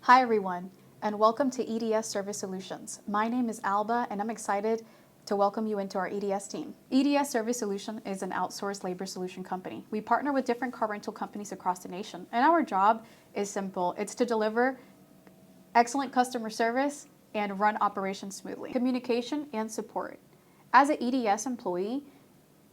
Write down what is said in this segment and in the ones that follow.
Hi everyone, and welcome to EDS Service Solutions. My name is Alba, and I'm excited to welcome you into our EDS team. EDS Service Solution is an outsourced labor solution company. We partner with different car rental companies across the nation, and our job is simple. It's to deliver excellent customer service and run operations smoothly. Communication and support. As an EDS employee,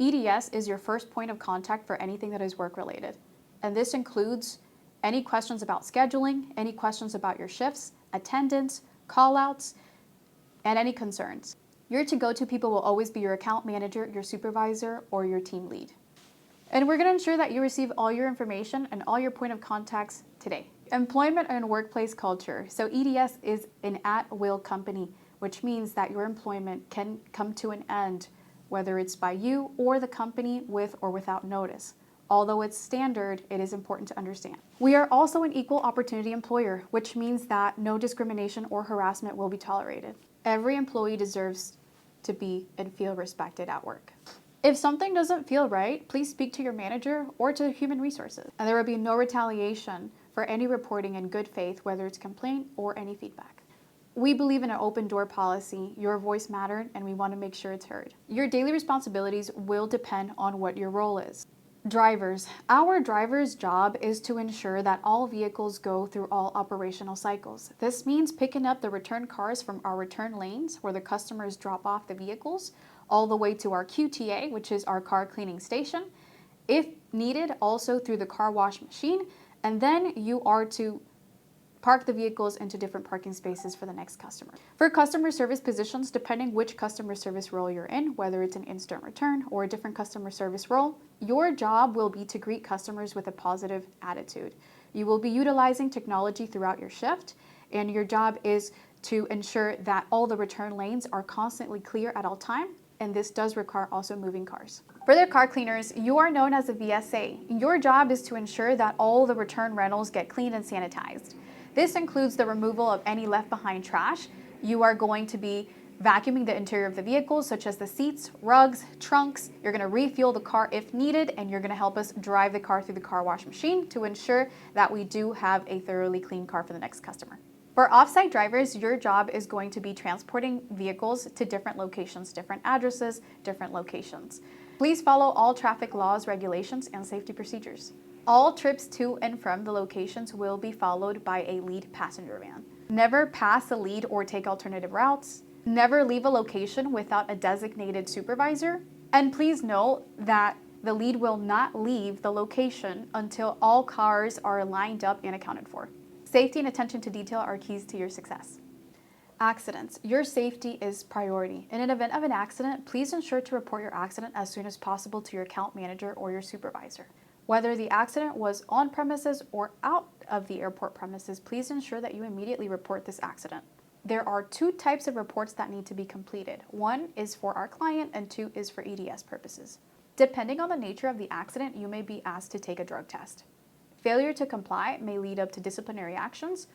EDS is your first point of contact for anything that is work-related, and this includes any questions about scheduling, any questions about your shifts, attendance, call-outs, and any concerns. Your to-go-to people will always be your account manager, your supervisor, or your team lead. And we're going to ensure that you receive all your information and all your point of contacts today. Employment and workplace culture. So EDS is an at-will company, which means that your employment can come to an end, whether it's by you or the company with or without notice. Although it's standard, it is important to understand. We are also an equal opportunity employer, which means that no discrimination or harassment will be tolerated. Every employee deserves to be and feel respected at work. If something doesn't feel right, please speak to your manager or to human resources. And there will be no retaliation for any reporting in good faith, whether it's complaint or any feedback. We believe in an open door policy. Your voice matters, and we want to make sure it's heard. Your daily responsibilities will depend on what your role is. Drivers. Our driver's job is to ensure that all vehicles go through all operational cycles. This means picking up the return cars from our return lanes where the customers drop off the vehicles, all the way to our QTA, which is our car cleaning station. If needed, also through the car wash machine, and then you are to park the vehicles into different parking spaces for the next customer. For customer service positions, depending which customer service role you're in, whether it's an instant return or a different customer service role, your job will be to greet customers with a positive attitude. You will be utilizing technology throughout your shift, and your job is to ensure that all the return lanes are constantly clear at all time, and this does require also moving cars. For the car cleaners, you are known as a VSA. Your job is to ensure that all the return rentals get cleaned and sanitized. This includes the removal of any left behind trash. You are going to be vacuuming the interior of the vehicles, such as the seats, rugs, trunks. You're going to refuel the car if needed, and you're going to help us drive the car through the car wash machine to ensure that we do have a thoroughly clean car for the next customer. For off-site drivers, your job is going to be transporting vehicles to different locations, different addresses, different locations. Please follow all traffic laws, regulations, and safety procedures. All trips to and from the locations will be followed by a lead passenger van. Never pass the lead or take alternative routes. Never leave a location without a designated supervisor. And please note that the lead will not leave the location until all cars are lined up and accounted for. Safety and attention to detail are keys to your success. Accidents. Your safety is priority. In an event of an accident, please ensure to report your accident as soon as possible to your account manager or your supervisor. Whether the accident was on premises or out of the airport premises, please ensure that you immediately report this accident. There are two types of reports that need to be completed. One is for our client and two is for EDS purposes. Depending on the nature of the accident, you may be asked to take a drug test. Failure to comply may lead up to disciplinary actions,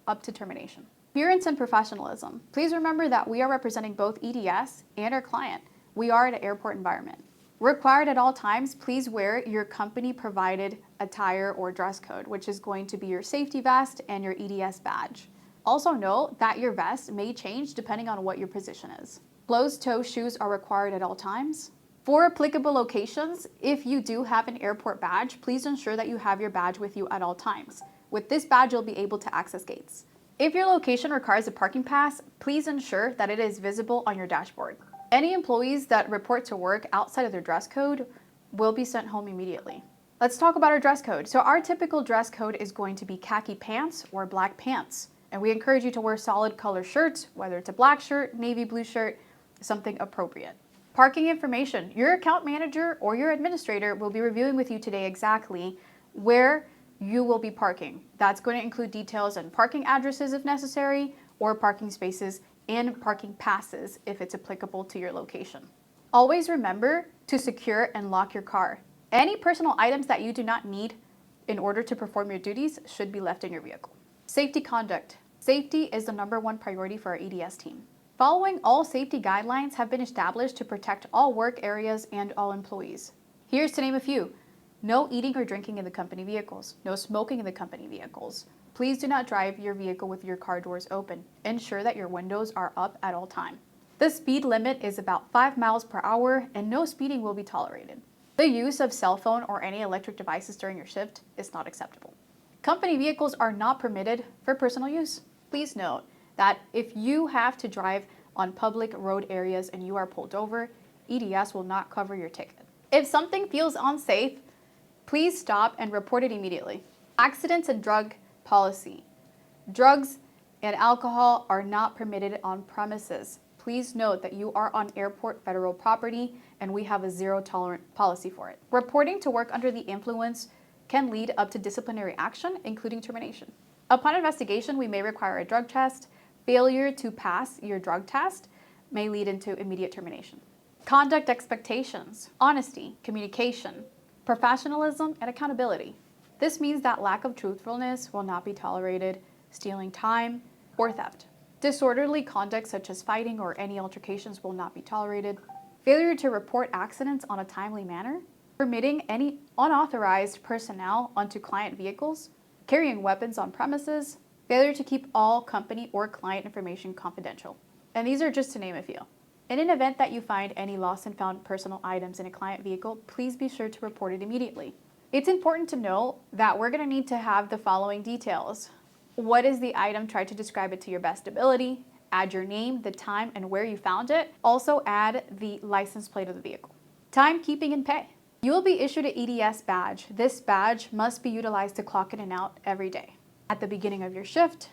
up to termination. Appearance and professionalism. Please remember that we are representing both EDS and our client. We are in an airport environment. Required at all times, please wear your company-provided attire or dress code, which is going to be your safety vest and your EDS badge. Also note that your vest may change depending on what your position is. Closed-toe shoes are required at all times. For applicable locations, if you do have an airport badge, please ensure that you have your badge with you at all times. With this badge, you'll be able to access gates. If your location requires a parking pass, please ensure that it is visible on your dashboard. Any employees that report to work outside of their dress code will be sent home immediately. Let's talk about our dress code. So our typical dress code is going to be khaki pants or black pants. And we encourage you to wear solid color shirts, whether it's a black shirt, navy blue shirt, something appropriate. Parking information. Your account manager or your administrator will be reviewing with you today exactly where you will be parking. That's going to include details on parking addresses if necessary, or parking spaces and parking passes if it's applicable to your location. Always remember to secure and lock your car. Any personal items that you do not need in order to perform your duties should be left in your vehicle. Safety conduct. Safety is the #1 priority for our EDS team. Following all safety guidelines have been established to protect all work areas and all employees. Here's to name a few. No eating or drinking in the company vehicles. No smoking in the company vehicles. Please do not drive your vehicle with your car doors open. Ensure that your windows are up at all times. The speed limit is about 5 miles per hour and no speeding will be tolerated. The use of cell phone or any electric devices during your shift is not acceptable. Company vehicles are not permitted for personal use. Please note that if you have to drive on public road areas and you are pulled over, EDS will not cover your ticket. If something feels unsafe, please stop and report it immediately. Accidents and drug policy. Drugs and alcohol are not permitted on premises. Please note that you are on airport federal property and we have a zero tolerance policy for it. Reporting to work under the influence can lead up to disciplinary action, including termination. Upon investigation, we may require a drug test. Failure to pass your drug test may lead into immediate termination. Conduct expectations, honesty, communication, professionalism, and accountability. This means that lack of truthfulness will not be tolerated, stealing time, or theft. Disorderly conduct such as fighting or any altercations will not be tolerated. Failure to report accidents on a timely manner. Permitting any unauthorized personnel onto client vehicles. Carrying weapons on premises. Failure to keep all company or client information confidential. And these are just to name a few. In an event that you find any lost and found personal items in a client vehicle, please be sure to report it immediately. It's important to note that we're going to need to have the following details. What is the item? Try to describe it to your best ability. Add your name, the time, and where you found it. Also add the license plate of the vehicle. Timekeeping and pay. You will be issued an EDS badge. This badge must be utilized to clock in and out every day. At the beginning of your shift,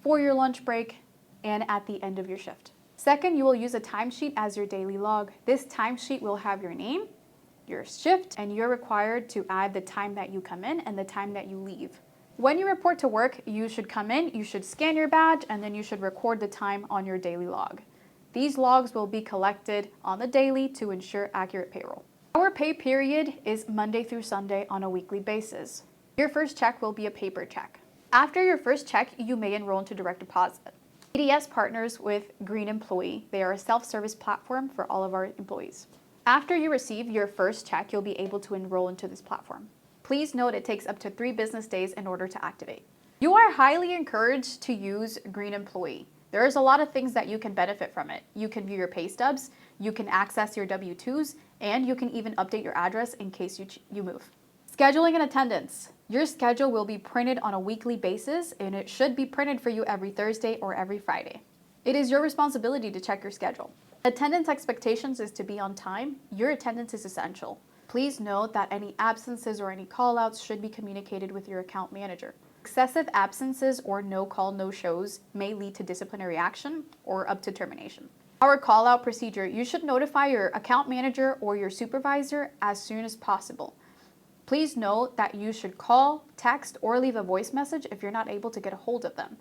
for your lunch break, and at the end of your shift. Second, you will use a timesheet as your daily log. This timesheet will have your name, your shift, and you're required to add the time that you come in and the time that you leave. When you report to work, you should come in, you should scan your badge, and then you should record the time on your daily log. These logs will be collected on the daily to ensure accurate payroll. Our pay period is Monday through Sunday on a weekly basis. Your first check will be a paper check. After your first check, you may enroll into direct deposit. EDS partners with Green Employee. They are a self-service platform for all of our employees. After you receive your first check, you'll be able to enroll into this platform. Please note it takes up to 3 business days in order to activate. You are highly encouraged to use Green Employee. There's a lot of things that you can benefit from it. You can view your pay stubs, you can access your W-2s, and you can even update your address in case you move. Scheduling and attendance. Your schedule will be printed on a weekly basis and it should be printed for you every Thursday or every Friday. It is your responsibility to check your schedule. Attendance expectations is to be on time. Your attendance is essential. Please note that any absences or any call-outs should be communicated with your account manager. Excessive absences or no call, no shows may lead to disciplinary action or up to termination. Our call-out procedure, you should notify your account manager or your supervisor as soon as possible. Please note that you should call, text, or leave a voice message if you're not able to get a hold of them.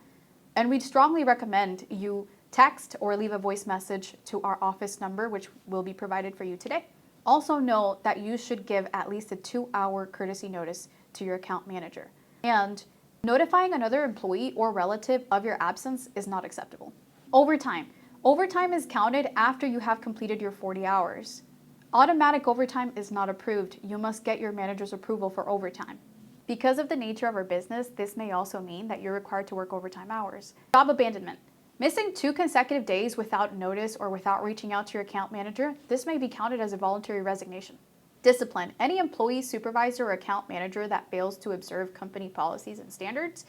And we'd strongly recommend you text or leave a voice message to our office number, which will be provided for you today. Also note that you should give at least a 2-hour courtesy notice to your account manager. And notifying another employee or relative of your absence is not acceptable. Overtime. Overtime is counted after you have completed your 40 hours. Automatic overtime is not approved. You must get your manager's approval for overtime. Because of the nature of our business, this may also mean that you're required to work overtime hours. Job abandonment. Missing 2 consecutive days without notice or without reaching out to your account manager, this may be counted as a voluntary resignation. Discipline. Any employee, supervisor, or account manager that fails to observe company policies and standards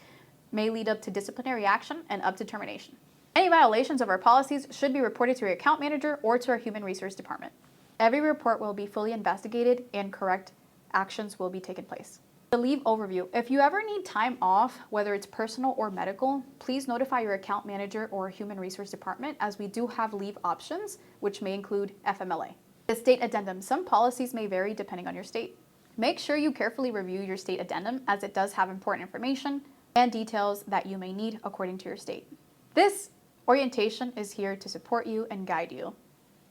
may lead up to disciplinary action and up to termination. Any violations of our policies should be reported to your account manager or to our human resource department. Every report will be fully investigated and correct actions will be taken place. The leave overview. If you ever need time off, whether it's personal or medical, please notify your account manager or human resource department as we do have leave options, which may include FMLA. The state addendum. Some policies may vary depending on your state. Make sure you carefully review your state addendum as it does have important information and details that you may need according to your state. This orientation is here to support you and guide you.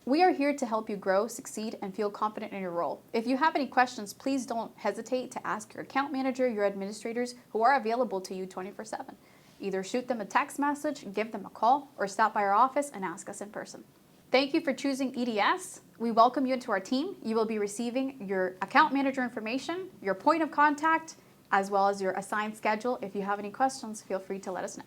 We are here to help you grow, succeed, and feel confident in your role. If you have any questions, please don't hesitate to ask your account manager, your administrators, who are available to you 24/7. Either shoot them a text message, give them a call, or stop by our office and ask us in person. Thank you for choosing EDS. We welcome you into our team. You will be receiving your account manager information, your point of contact, as well as your assigned schedule. If you have any questions, feel free to let us know.